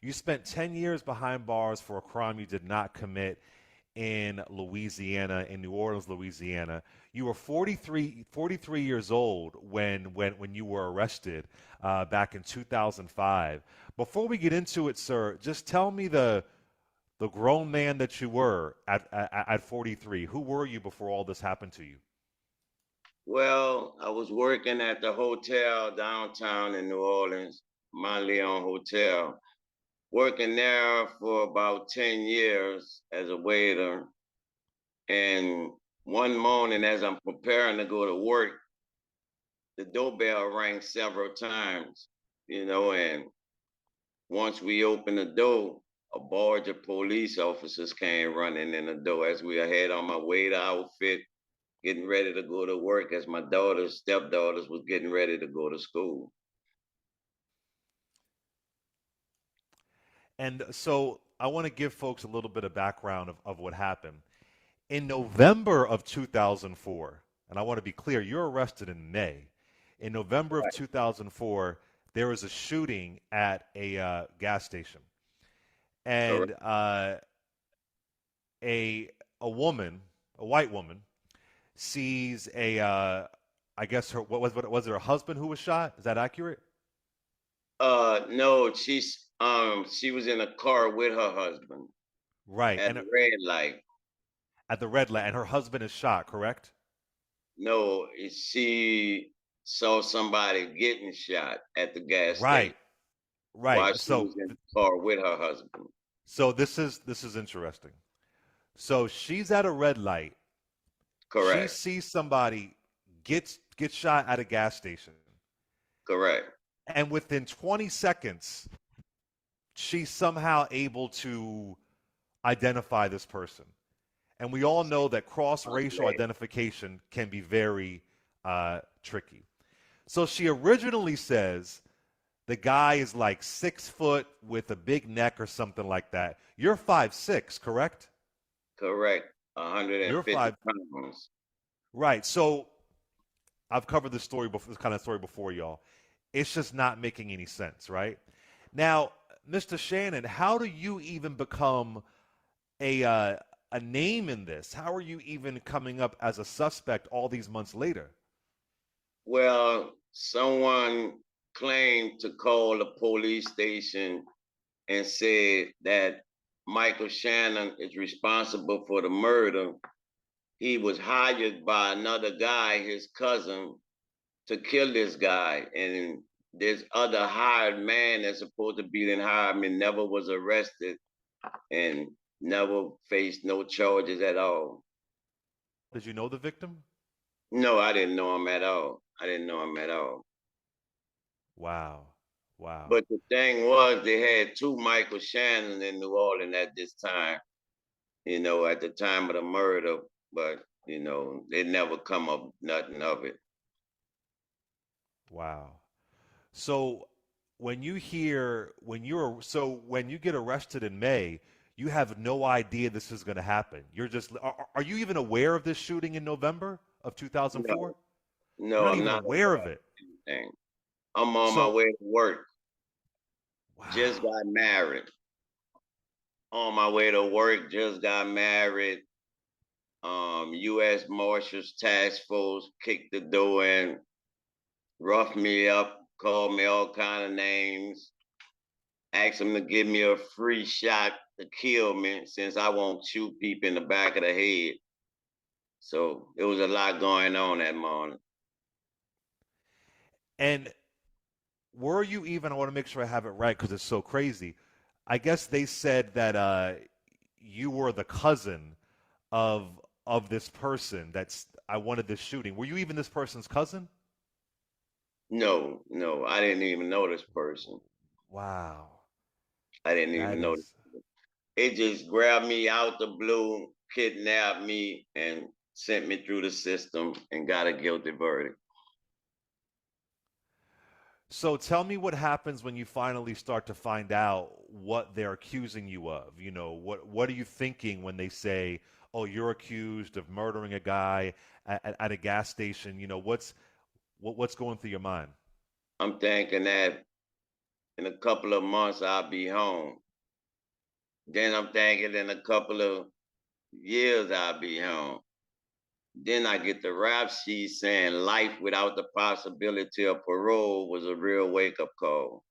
You spent 10 years behind bars for a crime you did not commit in Louisiana, in New Orleans, Louisiana. You were 43 years old when you were arrested back in 2005. Before we get into it, sir, just tell me the grown man that you were at 43. Who were you before all this happened to you? Well, I was working at the hotel downtown in New Orleans, Leon Hotel, working there for about 10 years as a waiter. And one morning, as I'm preparing to go to work, the doorbell rang several times, and once we opened the door, a barge of police officers came running in the door as we had on my waiter outfit, getting ready to go to work as my daughter's stepdaughters was getting ready to go to school. And so I want to give folks a little bit of background of what happened. In November of 2004, and I want to be clear, you're arrested in May. In November of 2004, there was a shooting at a gas station, Correct. and a woman, a white woman, sees I guess what was it her husband who was shot? Is that accurate? No, she was in a car with her husband Right, at and a red light. at the red light, and her husband is shot. Correct? No, she saw somebody getting shot at the gas station Right, while right. she was in the car with her husband. So this is interesting. So she's at a red light. She Correct. sees somebody get shot at a gas station, Correct. and within 20 seconds, she's somehow able to identify this person. And we all know that cross-racial Okay. identification can be very tricky. So she originally says the guy is like 6 foot with a big neck or something like that. You're 5'6", correct? Correct. You're 150 five, pounds. right? So I've covered this story before, this kind of story before, y'all. It's just not making any sense, right? Now, Mr. Shannon, how do you even become a uh, a name in this? How are you even coming up as a suspect all these months later? Well, someone claimed to call the police station and said that Michael Shannon is responsible for the murder. He was hired by another guy, his cousin, to kill this guy. And this other hired man that's supposed to be the hired man never was arrested and never faced no charges at all. Did you know the victim? No, I didn't know him at all. I didn't know him at all. Wow, wow. But the thing was, they had two Michael Shannon in New Orleans at this time, at the time of the murder, but, they never come up nothing of it. Wow. So when you get arrested in May, you have no idea this is going to happen. Are you even aware of this shooting in November of No, 2004? You're no, not I'm even not aware of aware it. of anything. I'm on my So, way to work. Just wow. got married. On my way to work, just got married. U.S. Marshals Task Force kicked the door in, roughed me up, called me all kind of names, asked them to give me a free shot to kill me since I won't shoot people in the back of the head. So there was a lot going on that morning. And were you even, I want to make sure I have it right because it's so crazy. I guess they said that you were the cousin of this person that's I wanted this shooting. Were you even this person's cousin? No, no, I didn't even know this person. Wow. I didn't That even know this. is It just grabbed me out the blue, kidnapped me, and sent me through the system and got a guilty verdict. So tell me what happens when you finally start to find out what they're accusing you of. What are you thinking when they say, "Oh, you're accused of murdering a guy at a gas station." What's going through your mind? I'm thinking that in a couple of months I'll be home. Then I'm thinking in a couple of years I'll be home. Then I get the rap sheet saying life without the possibility of parole was a real wake up call.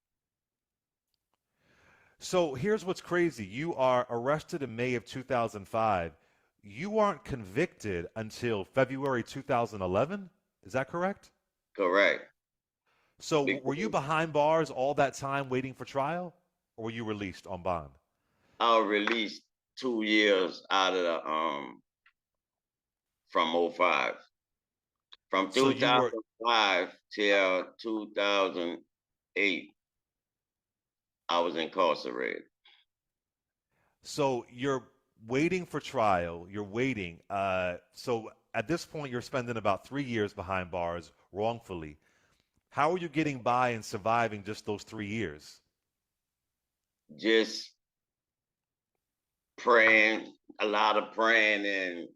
So here's what's crazy. You are arrested in May of 2005. You aren't convicted until February 2011. Is that correct? Correct. So were you Because behind bars all that time waiting for trial, or were you released on bond? I was released 2 years out of the from '05. From So you were 2005 till 2008, I was incarcerated. so you're waiting for trial. You're waiting. So at this point, you're spending about 3 years behind bars wrongfully. How are you getting by and surviving just those 3 years? Just praying, a lot of praying, and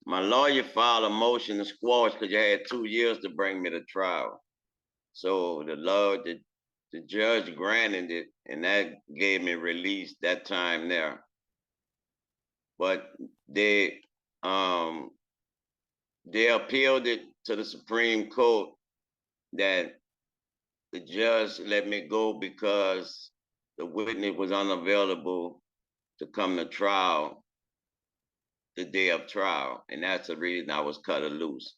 my lawyer filed a motion to squash because you had 2 years to bring me to trial. So the judge granted it, and that gave me release that time there. But they um they appealed it to the Supreme Court that the judge let me go because the witness was unavailable to come to trial the day of trial, and that's the reason I was cut loose.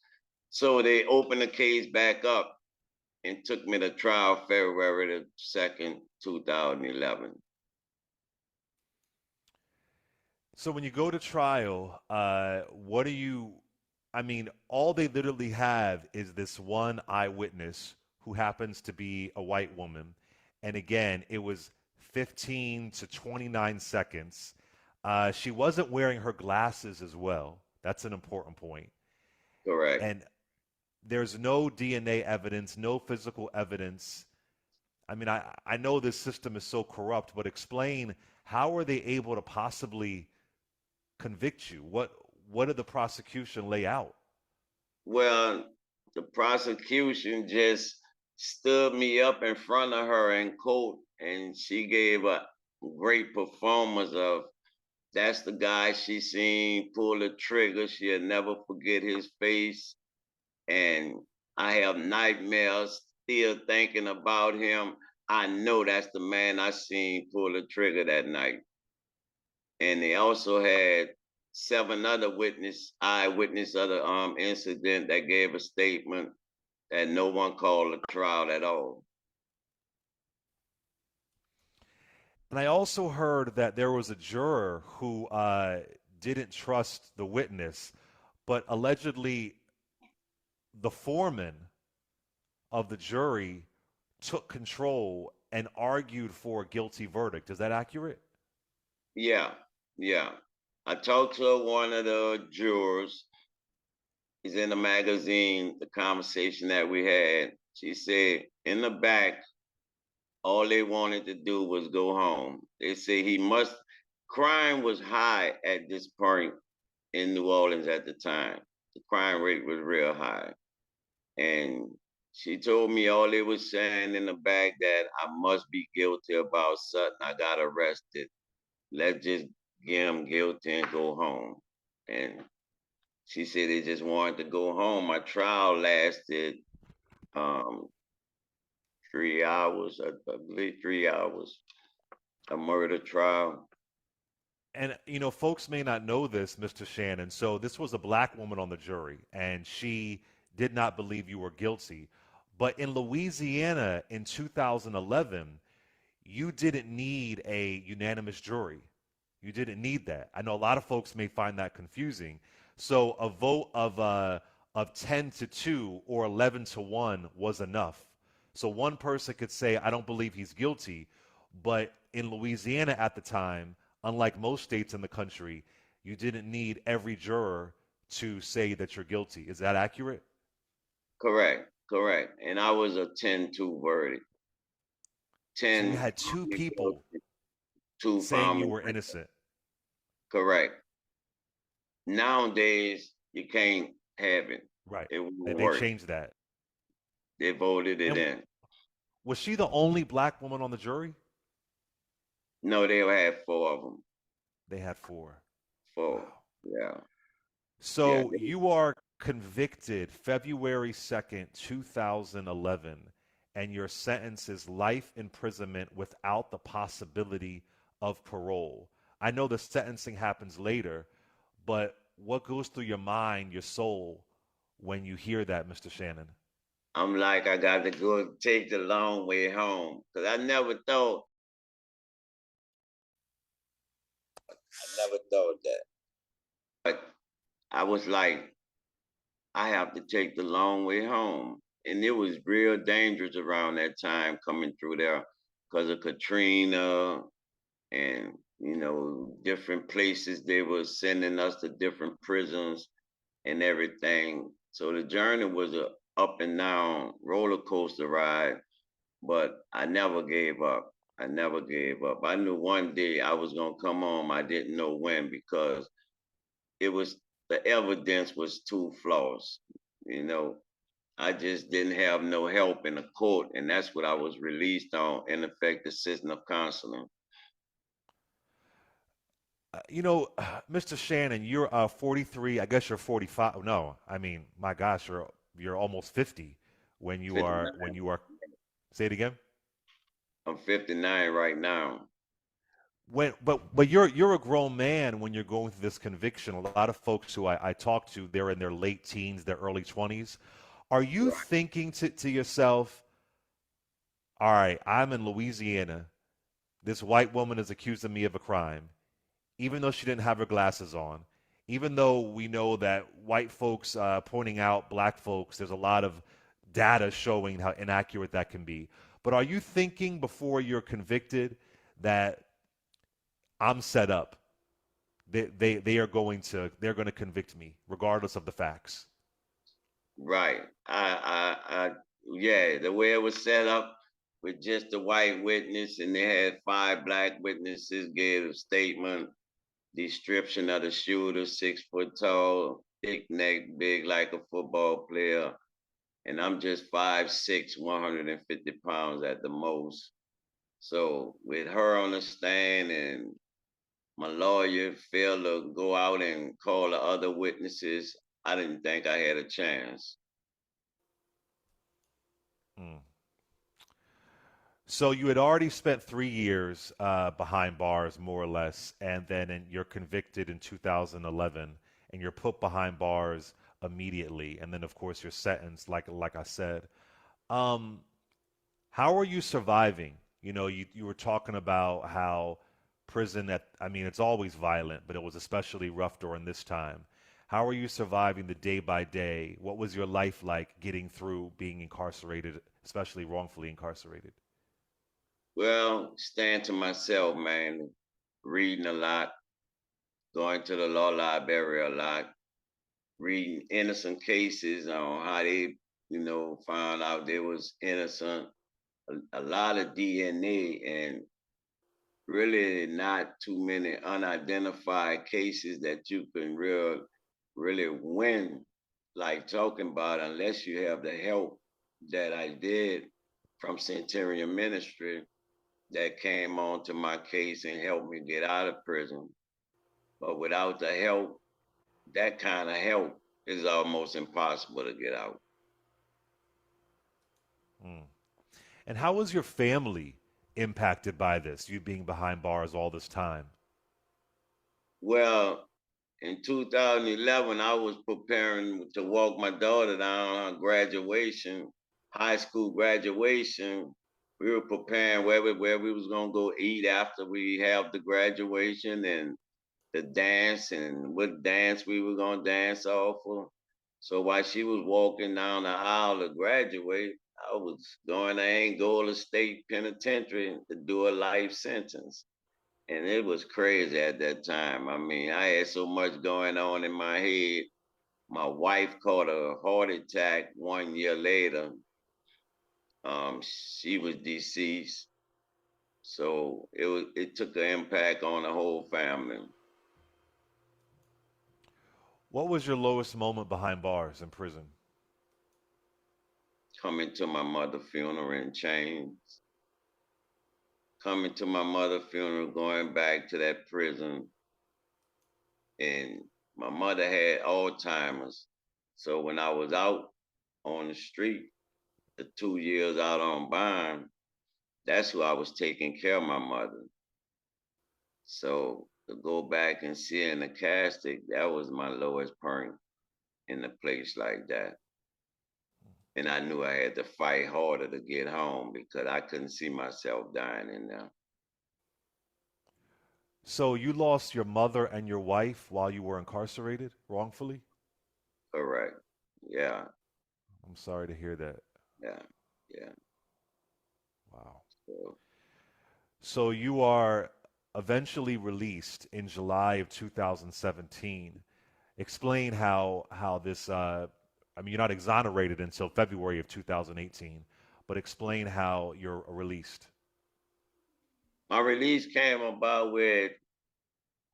So they opened the case back up and took me to trial February 2011. So when you go to trial, what do you? I mean, all they literally have is this one eyewitness who happens to be a white woman, and again, it was 15 to 29 seconds. She wasn't wearing her glasses as well. That's an important point. Correct. And there's no DNA evidence, no physical evidence. I mean, I know this system is so corrupt, but explain how are they able to possibly convict you? What did the prosecution lay out? Well, the prosecution just stood me up in front of her in court, and she gave a great performance of that's the guy she seen pull the trigger. She'll never forget his face. And I have nightmares still thinking about him. I know that's the man I seen pull the trigger that night. And they also had seven other eyewitness of the incident that gave a statement that no one called a trial at all. And I also heard that there was a juror who didn't trust the witness, but allegedly the foreman of the jury took control and argued for a guilty verdict. Is that accurate? Yeah, yeah. I talked to one of the jurors. He's in the magazine, the conversation that we had. She said in the back, all they wanted to do was go home. They say crime was high at this point in New Orleans at the time. The crime rate was real high. And she told me all they was saying in the back that I must be guilty about something. I got arrested. Let's just get him guilty and go home. And she said they just wanted to go home. My trial lasted um, 3 hours, I believe 3 hours, a murder trial. And folks may not know this, Mr. Shannon. So this was a black woman on the jury, and she did not believe you were guilty. But in Louisiana in 2011, you didn't need a unanimous jury. You didn't need that. I know a lot of folks may find that confusing. So a vote of 10 to 2 or 11 to 1 was enough. So one person could say, I don't believe he's guilty. But in Louisiana at the time, unlike most states in the country, you didn't need every juror to say that you're guilty. Is that accurate? Correct, correct. And I was a 10-2 verdict. So you 10 had two people guilty, two saying found you me were guilty. innocent. Correct. Nowadays, you can't have it. Right. It They, won't they work. changed that. They voted it And in. Was she the only black woman on the jury? No, they had four of them. They had four. Four. Wow. Yeah. Yeah. So you are convicted February 2nd, 2011, and your sentence is life imprisonment without the possibility of parole. I know the sentencing happens later, but what goes through your mind, your soul, when you hear that, Mr. Shannon? I'm like, I got to go take the long way home because I never thought that. But I was like, I have to take the long way home. And it was real dangerous around that time coming through there because of Katrina and, different places they were sending us to different prisons and everything. So the journey was a up and down roller coaster ride, but I never gave up. I never gave up. I knew one day I was gonna come home. I didn't know when because it was the evidence was too flawless. You know, I just didn't have no help in the court, and that's what I was released on ineffective system of counseling. Mr. Shannon, you're 43. I guess you're 45. No, I mean, my gosh, you're almost 50 when you are 59. when you are. Say it again. I'm 59 right now. But you're a grown man when you're going through this conviction. A lot of folks who I talk to, they're in their late teens, their early 20s. Are you Right. thinking to yourself, all right, I'm in Louisiana. This white woman is accusing me of a crime, even though she didn't have her glasses on, even though we know that white folks pointing out black folks, there's a lot of data showing how inaccurate that can be. But are you thinking before you're convicted that I'm set up? They're going to convict me regardless of the facts. Right. Yeah, the way it was set up with just the white witness, and they had five black witnesses gave a statement, description of the shooter, 6 foot tall, thick neck, big like a football player, and I'm just 5'6", 150 pounds at the most. So with her on the stand and my lawyer failed to go out and call the other witnesses, I didn't think I had a chance. Mm. So you had already spent 3 years behind bars, more or less, and then you're convicted in 2011, and you're put behind bars immediately, and then of course you're sentenced, like I said. Um, how are you surviving? You were talking about how prison I mean, it's always violent, but it was especially rough during this time. How are you surviving the day by day? What was your life like getting through being incarcerated, especially wrongfully incarcerated? Well, staying to myself, man, reading a lot, going to the law library a lot, reading innocent cases on how they, found out they was innocent, a lot of DNA, and really not too many unidentified cases that you can really win, like talking about, unless you have the help that I did from Centurion Ministry that came onto my case and helped me get out of prison. But without the help, that kind of help is almost impossible to get out. Mm. And how was your family impacted by this, you being behind bars all this time? Well, in 2011, I was preparing to walk my daughter down her graduation, high school graduation. We were preparing where we was gonna go eat after we have the graduation and the dance and what dance we were gonna dance off of. So while she was walking down the aisle to graduate, I was going to Angola State Penitentiary to do a life sentence. And it was crazy at that time. I mean, I had so much going on in my head. My wife caught a heart attack 1 year later. She was deceased. So it took an impact on the whole family. What was your lowest moment behind bars in prison? coming to my mother's funeral in chains, coming to my mother's funeral, going back to that prison. And my mother had Alzheimer's. So when I was out on the street, the 2 years out on bond, that's who I was taking care of my mother. So to go back and see her in the casket, that was my lowest point in a place like that. And I knew I had to fight harder to get home because I couldn't see myself dying in there. So you lost your mother and your wife while you were incarcerated wrongfully? Correct. Yeah, I'm sorry to hear that. yeah, yeah. Wow. So So you are eventually released in July of 2017. Explain how this. I mean, you're not exonerated until February of 2018, but explain how you're released. my release came about with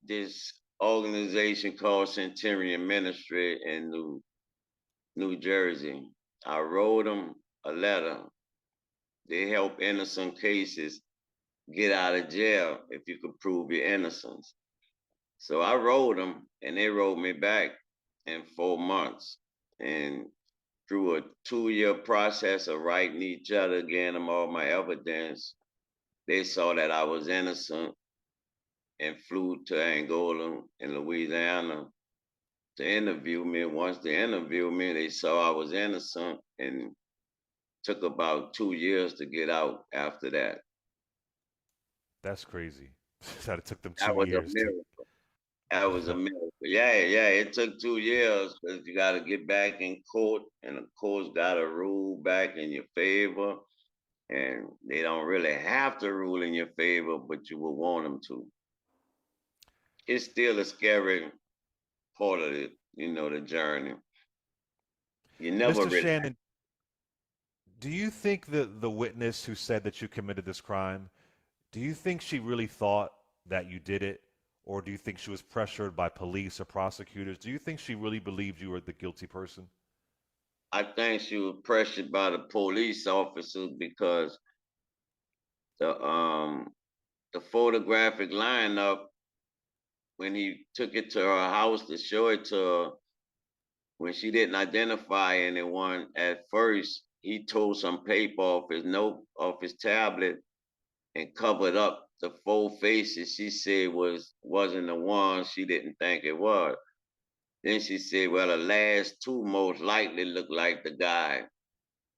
this organization called Centurion Ministry in New Jersey. I wrote them a letter. They help innocent cases get out of jail if you could prove your innocence. So I wrote them, and they wrote me back in 4 months. And through a 2 year process of writing each other, getting them all my evidence, they saw that I was innocent and flew to Angola and Louisiana to interview me. Once they interviewed me, they saw I was innocent and took about 2 years to get out after that. That's crazy. That it took them That two was a years to. miracle. That was a miracle. Yeah, yeah. It took 2 years because you got to get back in court, and the court's got to rule back in your favor. And they don't really have to rule in your favor, but you will want them to. It's still a scary part of it, the journey. You never Mr. really. Shannon, do you think that the witness who said that you committed this crime, do you think she really thought that you did it? Or do you think she was pressured by police or prosecutors? Do you think she really believed you were the guilty person? I think she was pressured by the police officers because the um the photographic lineup when he took it to her house to show it to her, when she didn't identify anyone at first, he tore some paper off his tablet and covered up the four faces she said wasn't the one she didn't think it was. Then she said, well, the last two most likely look like the guy.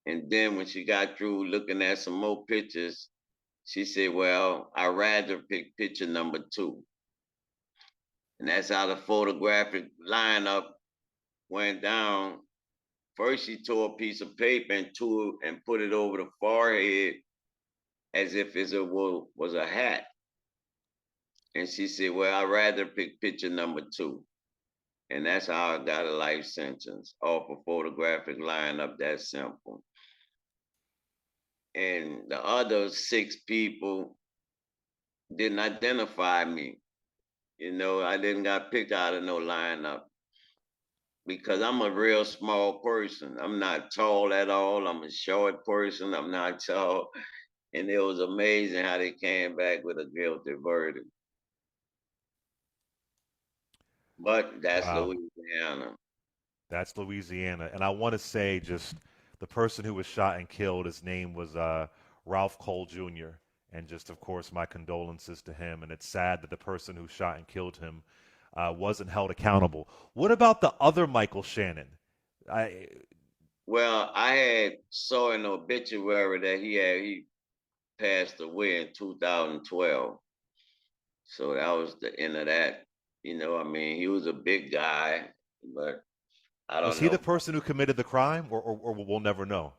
And then when she got through looking at some more pictures, she said, well, I'd rather pick picture number two. And that's how the photographic lineup went down. First, she tore a piece of paper and put it over the forehead as if was a hat. And she said, well, I'd rather pick picture number two. And that's how I got a life sentence off a photographic lineup that simple. And the other six people didn't identify me. I didn't got picked out of no lineup because I'm a real small person. I'm not tall at all. I'm a short person. I'm not tall. And it was amazing how they came back with a guilty verdict. But that's Wow. Louisiana. That's Louisiana. And I want to say just the person who was shot and killed, his name was Ralph Cole Jr. And just, of course, my condolences to him. And it's sad that the person who shot and killed him wasn't held accountable. What about the other Michael Shannon? I, Well, I had saw in the obituary that he passed away in 2012. So that was the end of that. I mean, he was a big guy, but I was don't he the know. person who committed the crime, or we'll never know?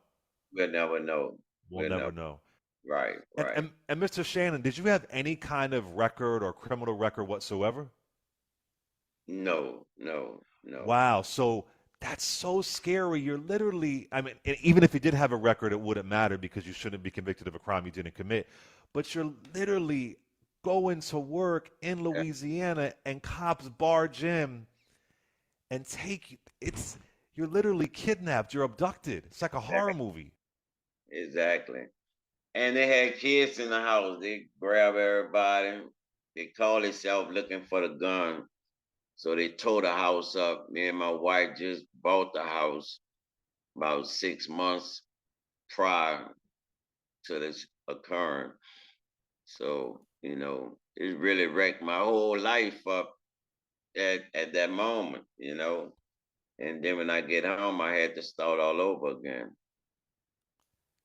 We'll never know. We'll We'll never never. know. Right, And, right. and, and Mr. Shannon, did you have any kind of record or criminal record whatsoever? No, no, no. Wow. So that's so scary. You're literally, I mean, even if you did have a record, it wouldn't matter because you shouldn't be convicted of a crime you didn't commit. But you're literally going to work in Yeah, Louisiana and cops barge in and you're literally kidnapped. You're abducted. It's like a horror movie. exactly. And they had kids in the house. They grab everybody. They call themselves looking for the gun. So they tore the house up. Me and my wife just bought the house about 6 months prior to this occurring. So, it really wrecked my whole life up at that moment. And then when I get home, I had to start all over again.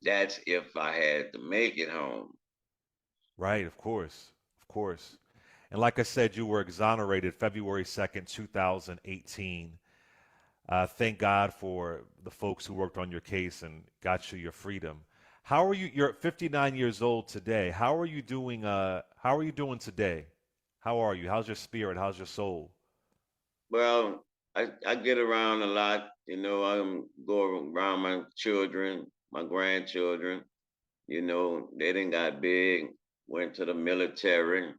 That's if I had to make it home. Right, of course. And like I said, you were exonerated February 2nd, 2018. Thank God for the folks who worked on your case and got you your freedom. How are you? You're 59 years old today. How are you doing? How are you doing today? How are you? How's your spirit? How's your soul? Well, I get around a lot. I go around my children, my grandchildren. They didn't got big, went to the military.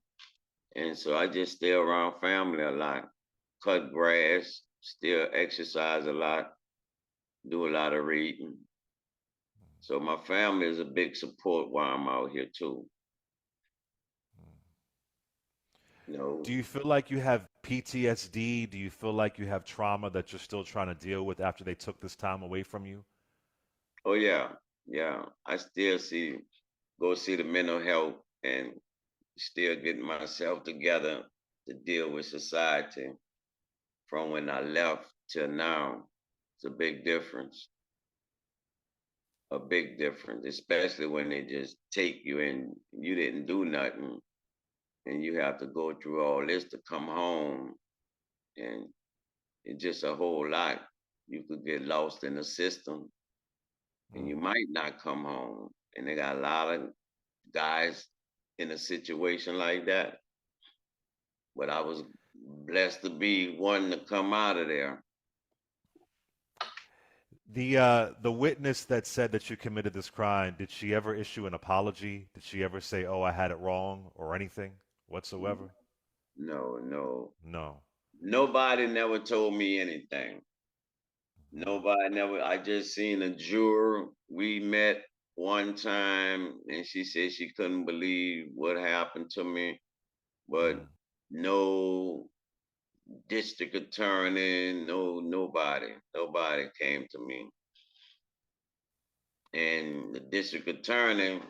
And so I just stay around family a lot, cut grass, still exercise a lot, do a lot of reading. So my family is a big support while I'm out here too. You Do know, you feel like you have PTSD? Do you feel like you have trauma that you're still trying to deal with after they took this time away from you? oh yeah, yeah. I still go see the mental health and still getting myself together to deal with society from when I left till now. It's a big difference. A big difference, especially when they just take you and you didn't do nothing and you have to go through all this to come home, and it's just a whole lot. You could get lost in the system and Mm. you might not come home. And they got a lot of guys in a situation like that. But I was blessed to be one to come out of there. The witness that said that you committed this crime, did she ever issue an apology? Did she ever say, "Oh, I had it wrong" or anything whatsoever? No, no. No. Nobody never told me anything. Mm, Nobody never. I just seen a juror. We met one time, and she said she couldn't believe what happened to me, but mm, no district attorney, nobody came to me, and the district attorney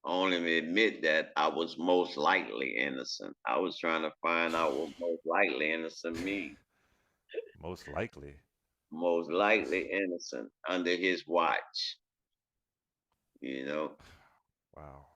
only admit that I was most likely innocent. I was trying to find out what most likely innocent means. most likely. Most likely innocent under his watch. You know, Wow.